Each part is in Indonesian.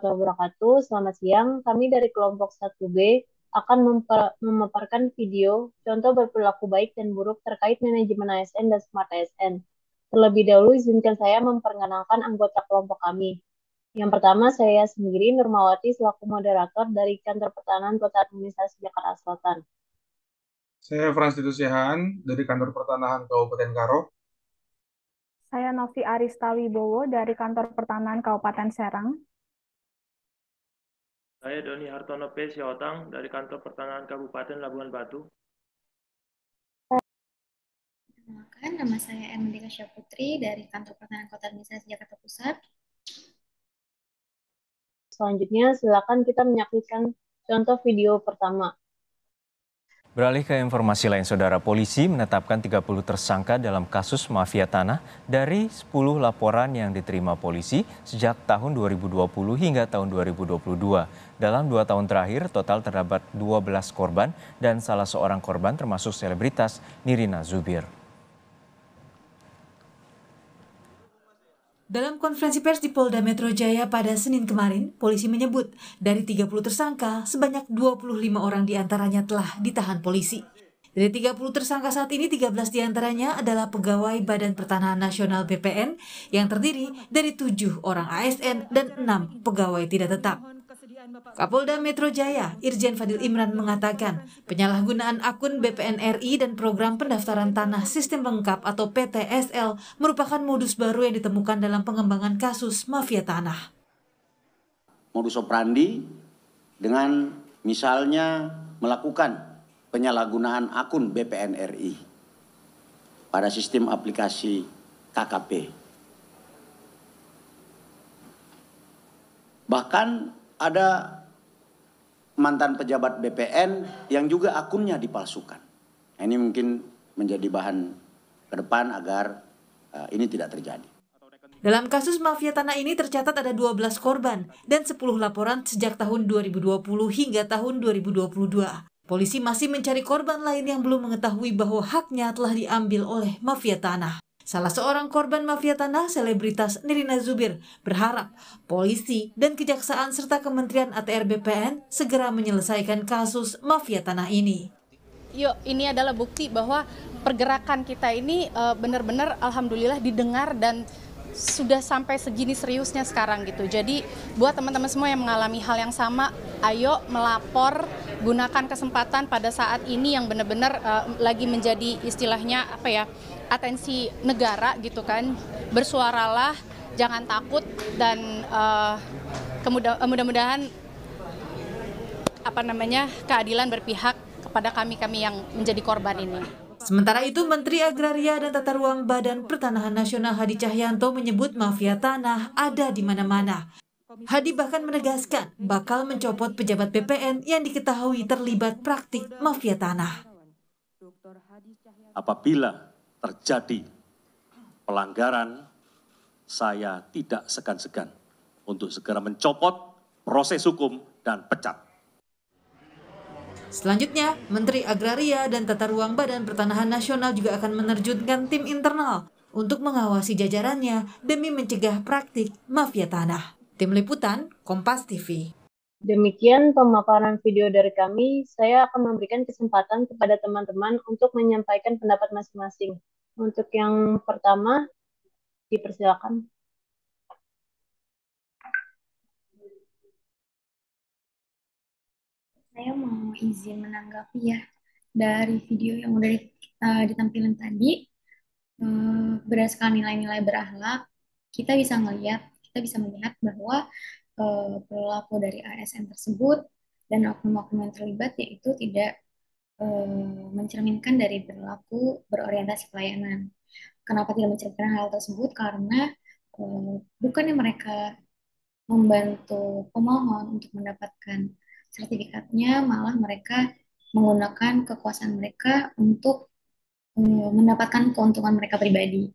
warahmatullahi wabarakatuh. Selamat siang. Kami dari kelompok 1B akan memaparkan video contoh berperilaku baik dan buruk terkait manajemen ASN dan Smart ASN. Terlebih dahulu, izinkan saya memperkenalkan anggota kelompok kami. Yang pertama, saya sendiri Nurmawati selaku moderator dari Kantor Pertanahan Kota Administrasi Jakarta Selatan. Saya Frans Sihan dari Kantor Pertanahan Kabupaten Karo. Saya Novi Aristawibowo dari Kantor Pertanahan Kabupaten Serang. Saya Doni Hartono P. Siotang dari Kantor Pertanahan Kabupaten Labuhan Batu. Perkenalkan, nama saya Ermendika Syaputri dari Kantor Pertanahan Kota Administrasi Jakarta Pusat. Selanjutnya, silakan kita menyaksikan contoh video pertama. Beralih ke informasi lain, Saudara, polisi menetapkan 30 tersangka dalam kasus mafia tanah dari 10 laporan yang diterima polisi sejak tahun 2020 hingga tahun 2022. Dalam 2 tahun terakhir, total terdapat 12 korban dan salah seorang korban termasuk selebritas Nirina Zubir. Dalam konferensi pers di Polda Metro Jaya pada Senin kemarin, polisi menyebut dari 30 tersangka, sebanyak 25 orang diantaranya telah ditahan polisi. Dari 30 tersangka saat ini, 13 diantaranya adalah pegawai Badan Pertanahan Nasional BPN yang terdiri dari 7 orang ASN dan 6 pegawai tidak tetap. Kapolda Metro Jaya, Irjen Fadil Imran mengatakan penyalahgunaan akun BPN RI dan program pendaftaran tanah sistem lengkap atau PTSL merupakan modus baru yang ditemukan dalam pengembangan kasus mafia tanah. Modus operandi dengan misalnya melakukan penyalahgunaan akun BPN RI pada sistem aplikasi KKP. Bahkan ada mantan pejabat BPN yang juga akunnya dipalsukan. Nah, ini mungkin menjadi bahan ke depan agar ini tidak terjadi. Dalam kasus mafia tanah ini tercatat ada 12 korban dan 10 laporan sejak tahun 2020 hingga tahun 2022. Polisi masih mencari korban lain yang belum mengetahui bahwa haknya telah diambil oleh mafia tanah. Salah seorang korban mafia tanah, selebritas Nirina Zubir, berharap polisi dan kejaksaan serta Kementerian ATR BPN segera menyelesaikan kasus mafia tanah ini. Yuk, ini adalah bukti bahwa pergerakan kita ini benar-benar alhamdulillah didengar dan sudah sampai segini seriusnya sekarang gitu. Jadi buat teman-teman semua yang mengalami hal yang sama, ayo melapor, gunakan kesempatan pada saat ini yang benar-benar lagi menjadi istilahnya atensi negara gitu kan. Bersuaralah, jangan takut dan mudah-mudahan keadilan berpihak kepada kami yang menjadi korban ini. Sementara itu, Menteri Agraria dan Tata Ruang Badan Pertanahan Nasional Hadi Cahyanto menyebut mafia tanah ada di mana-mana. Hadi bahkan menegaskan bakal mencopot pejabat BPN yang diketahui terlibat praktik mafia tanah. Apabila terjadi pelanggaran, saya tidak segan-segan untuk segera mencopot proses hukum dan pecat. Selanjutnya, Menteri Agraria dan Tata Ruang Badan Pertanahan Nasional juga akan menerjunkan tim internal untuk mengawasi jajarannya demi mencegah praktik mafia tanah. Tim Liputan, Kompas TV. Demikian pemaparan video dari kami. Saya akan memberikan kesempatan kepada teman-teman untuk menyampaikan pendapat masing-masing. Untuk yang pertama, dipersilakan. Saya mau izin menanggapi ya dari video yang udah ditampilkan tadi. Berdasarkan nilai-nilai berakhlak, kita bisa melihat bahwa perilaku dari ASN tersebut dan oknum-oknum yang terlibat yaitu tidak mencerminkan dari perilaku berorientasi pelayanan. Kenapa tidak mencerminkan hal tersebut? Karena bukannya mereka membantu pemohon untuk mendapatkan sertifikatnya, malah mereka menggunakan kekuasaan mereka untuk mendapatkan keuntungan mereka pribadi.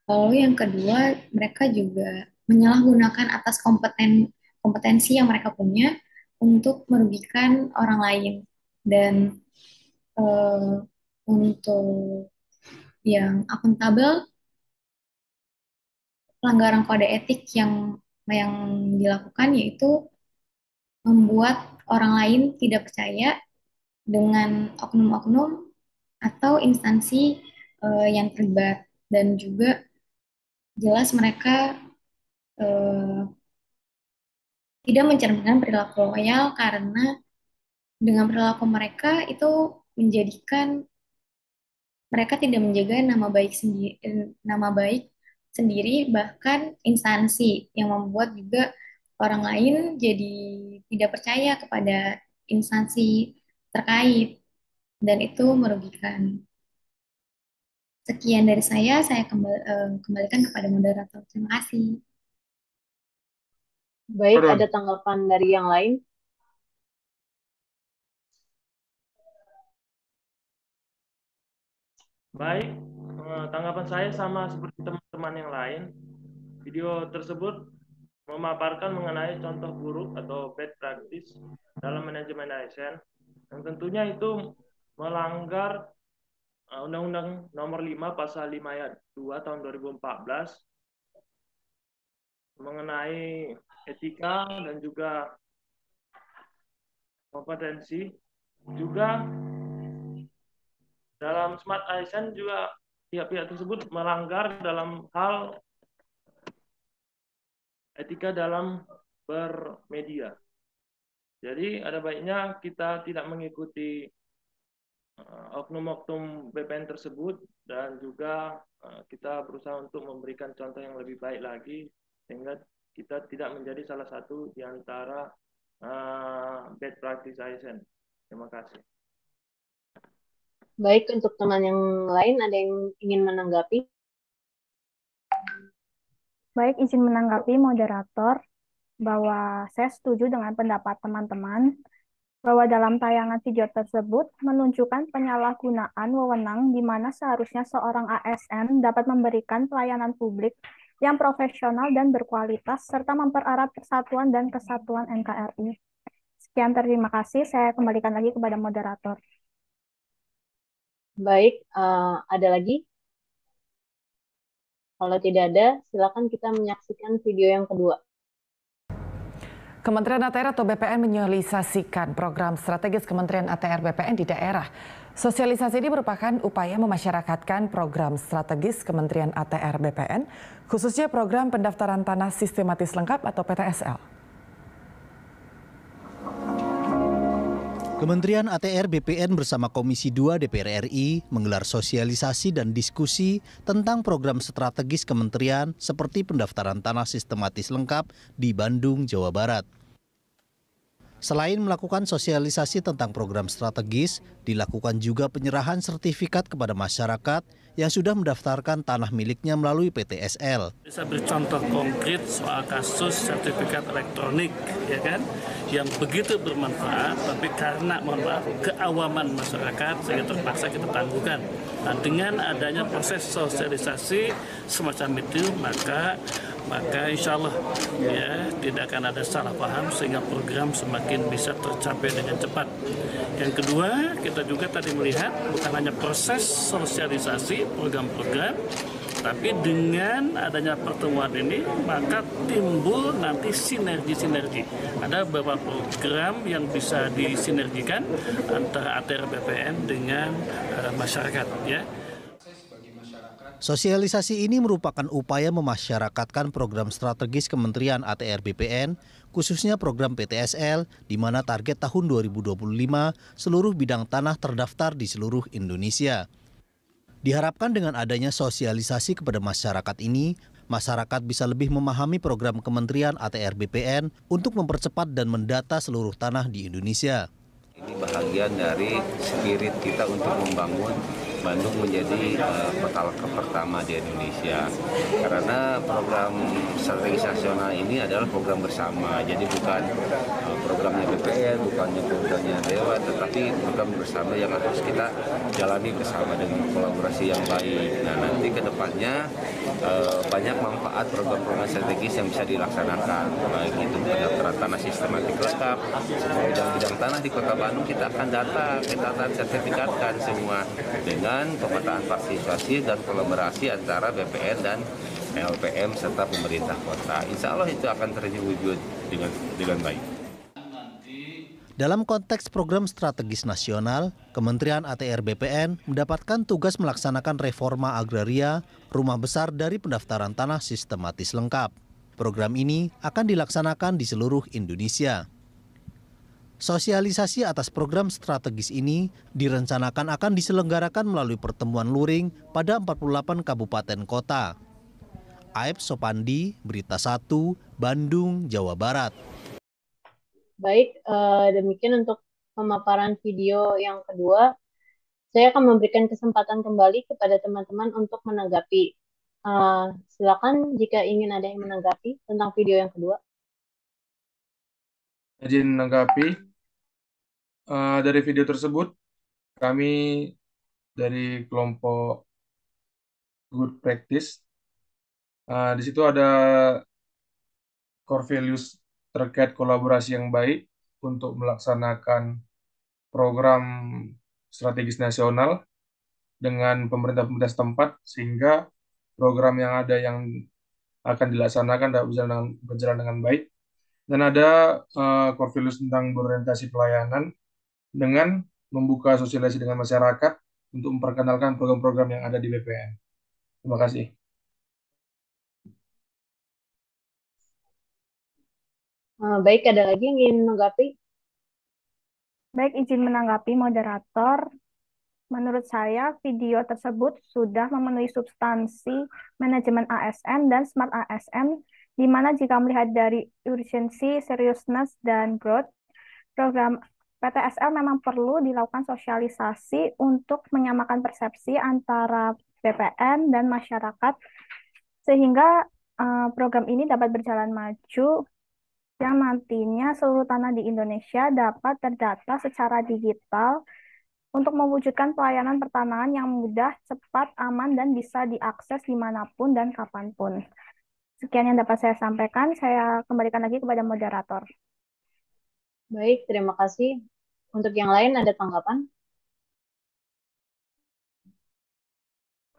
Lalu yang kedua, mereka juga menyalahgunakan atas kompetensi yang mereka punya untuk merugikan orang lain. Dan untuk yang akuntabel, pelanggaran kode etik yang dilakukan yaitu membuat orang lain tidak percaya dengan oknum-oknum atau instansi yang terlibat, dan juga jelas mereka tidak mencerminkan perilaku loyal, karena dengan perilaku mereka itu menjadikan mereka tidak menjaga nama baik sendiri, bahkan instansi, yang membuat juga orang lain jadi tidak percaya kepada instansi terkait, dan itu merugikan. Sekian dari saya kembalikan kepada moderator. Terima kasih. Baik, Pardon. ada tanggapan dari yang lain? Baik, tanggapan saya sama seperti teman-teman yang lain. Video tersebut memaparkan mengenai contoh buruk atau bad practice dalam manajemen ASN, yang tentunya itu melanggar Undang-Undang Nomor 5 Pasal 5 Ayat 2 Tahun 2014 mengenai etika dan juga kompetensi. Juga dalam Smart ASN juga pihak-pihak tersebut melanggar dalam hal etika dalam bermedia. Jadi ada baiknya kita tidak mengikuti oknum-oknum BPN tersebut, dan juga kita berusaha untuk memberikan contoh yang lebih baik lagi, sehingga kita tidak menjadi salah satu di antara bad practice ASN. Terima kasih. Baik, untuk teman yang lain ada yang ingin menanggapi? Baik, izin menanggapi moderator bahwa saya setuju dengan pendapat teman-teman bahwa dalam tayangan video tersebut menunjukkan penyalahgunaan wewenang di mana seharusnya seorang ASN dapat memberikan pelayanan publik yang profesional dan berkualitas serta mempererat persatuan dan kesatuan NKRI. Sekian, terima kasih. Saya kembalikan lagi kepada moderator. Baik, ada lagi? Kalau tidak ada, silakan kita menyaksikan video yang kedua. Kementerian ATR atau BPN menyosialisasikan program strategis Kementerian ATR BPN di daerah. Sosialisasi ini merupakan upaya memasyarakatkan program strategis Kementerian ATR BPN, khususnya program pendaftaran tanah sistematis lengkap atau PTSL. Kementerian ATR BPN bersama Komisi 2 DPR RI menggelar sosialisasi dan diskusi tentang program strategis kementerian seperti pendaftaran tanah sistematis lengkap di Bandung, Jawa Barat. Selain melakukan sosialisasi tentang program strategis, dilakukan juga penyerahan sertifikat kepada masyarakat yang sudah mendaftarkan tanah miliknya melalui PTSL. Bisa bercontoh konkret soal kasus sertifikat elektronik, ya kan, yang begitu bermanfaat, tapi karena mohon maaf keawaman masyarakat sehingga terpaksa kita tangguhkan. Nah, dengan adanya proses sosialisasi semacam itu, maka insya Allah ya tidak akan ada salah paham sehingga program semakin bisa tercapai dengan cepat. Yang kedua, kita juga tadi melihat bukan hanya proses sosialisasi program-program, tapi dengan adanya pertemuan ini maka timbul nanti sinergi-sinergi. Ada beberapa program yang bisa disinergikan antara ATR BPN dengan masyarakat, ya. Sosialisasi ini merupakan upaya memasyarakatkan program strategis Kementerian ATR BPN, khususnya program PTSL, di mana target tahun 2025 seluruh bidang tanah terdaftar di seluruh Indonesia. Diharapkan dengan adanya sosialisasi kepada masyarakat ini, masyarakat bisa lebih memahami program Kementerian ATR BPN untuk mempercepat dan mendata seluruh tanah di Indonesia. Ini bahagian dari spirit kita untuk membangun Bandung menjadi kota pertama di Indonesia. Karena program strategi nasional ini adalah program bersama. Jadi bukan programnya BPN, bukannya programnya Dewan, tetapi program bersama yang harus kita jalani bersama dengan kolaborasi yang baik. Nah, nanti ke depannya banyak manfaat program-program strategis yang bisa dilaksanakan. Baik itu pendaftaran tanah sistematik lengkap, bidang-bidang tanah di Kota Bandung kita akan data, kita akan sertifikatkan semua dengan pemetaan partisipasi dan kolaborasi antara BPN dan LPM serta pemerintah kota. Insya Allah itu akan terwujud dengan baik. Dalam konteks program strategis nasional, Kementerian ATR BPN mendapatkan tugas melaksanakan reforma agraria rumah besar dari pendaftaran tanah sistematis lengkap. Program ini akan dilaksanakan di seluruh Indonesia. Sosialisasi atas program strategis ini direncanakan akan diselenggarakan melalui pertemuan luring pada 48 kabupaten kota. Aib Sopandi, Berita 1, Bandung, Jawa Barat. Baik, demikian untuk pemaparan video yang kedua. Saya akan memberikan kesempatan kembali kepada teman-teman untuk menanggapi. Silakan jika ingin ada yang menanggapi tentang video yang kedua. Izin menanggapi. Dari video tersebut, kami dari kelompok Good Practice, di situ ada core values terkait kolaborasi yang baik untuk melaksanakan program strategis nasional dengan pemerintah-pemerintah setempat, sehingga program yang ada yang akan dilaksanakan dapat berjalan dengan baik. Dan ada core values tentang berorientasi pelayanan dengan membuka sosialisasi dengan masyarakat untuk memperkenalkan program-program yang ada di BPN. Terima kasih. Baik, ada lagi yang ingin menanggapi? Baik, izin menanggapi moderator. Menurut saya, video tersebut sudah memenuhi substansi manajemen ASN dan Smart ASN, di mana jika melihat dari urgensi, seriousness, dan growth, program PTSL memang perlu dilakukan sosialisasi untuk menyamakan persepsi antara BPN dan masyarakat, sehingga program ini dapat berjalan maju, yang nantinya seluruh tanah di Indonesia dapat terdata secara digital untuk mewujudkan pelayanan pertanahan yang mudah, cepat, aman, dan bisa diakses dimanapun dan kapanpun. Sekian yang dapat saya sampaikan, saya kembalikan lagi kepada moderator. Baik, terima kasih. Untuk yang lain ada tanggapan?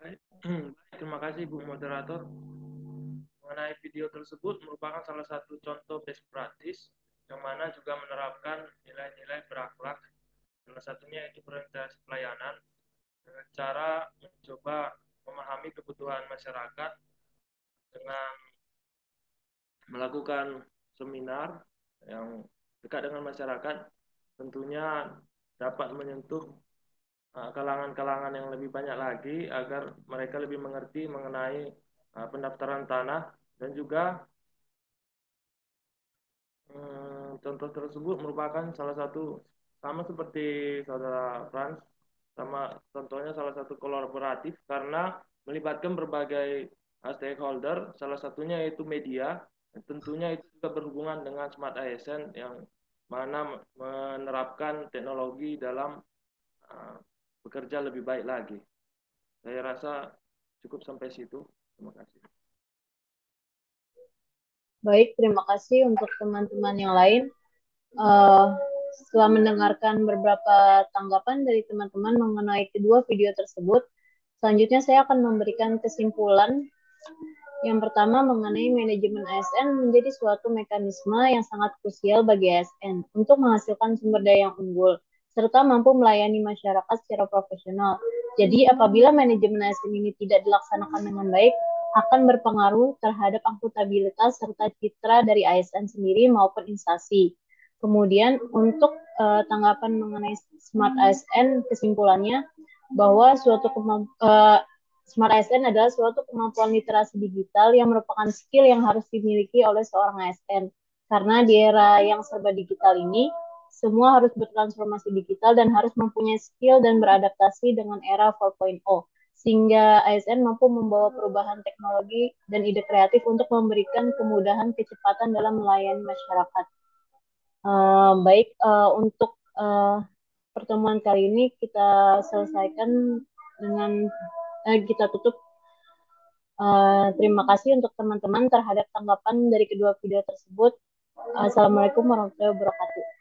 Baik, terima kasih Bu Moderator. Mengenai video tersebut merupakan salah satu contoh best practice yang mana juga menerapkan nilai-nilai berakhlak. Salah satunya itu berorientasi pelayanan dengan cara mencoba memahami kebutuhan masyarakat dengan melakukan seminar yang dekat dengan masyarakat, tentunya dapat menyentuh kalangan-kalangan yang lebih banyak lagi agar mereka lebih mengerti mengenai pendaftaran tanah. Dan juga contoh tersebut merupakan salah satu, sama seperti saudara Frans, sama contohnya salah satu kolaboratif karena melibatkan berbagai stakeholder, salah satunya yaitu media. Tentunya itu juga berhubungan dengan Smart ASN yang mana menerapkan teknologi dalam bekerja lebih baik lagi. Saya rasa cukup sampai situ. Terima kasih. Baik, terima kasih untuk teman-teman yang lain. Setelah mendengarkan beberapa tanggapan dari teman-teman mengenai kedua video tersebut, selanjutnya saya akan memberikan kesimpulan. Yang pertama mengenai manajemen ASN menjadi suatu mekanisme yang sangat krusial bagi ASN untuk menghasilkan sumber daya yang unggul, serta mampu melayani masyarakat secara profesional. Jadi apabila manajemen ASN ini tidak dilaksanakan dengan baik, akan berpengaruh terhadap akuntabilitas serta citra dari ASN sendiri maupun instansi. Kemudian untuk tanggapan mengenai Smart ASN, kesimpulannya bahwa Smart ASN adalah suatu kemampuan literasi digital yang merupakan skill yang harus dimiliki oleh seorang ASN. Karena di era yang serba digital ini, semua harus bertransformasi digital dan harus mempunyai skill dan beradaptasi dengan era 4.0. Sehingga ASN mampu membawa perubahan teknologi dan ide kreatif untuk memberikan kemudahan kecepatan dalam melayani masyarakat. Baik, untuk pertemuan kali ini kita selesaikan dengan kita tutup. Terima kasih untuk teman-teman terhadap tanggapan dari kedua video tersebut. Assalamualaikum warahmatullahi wabarakatuh.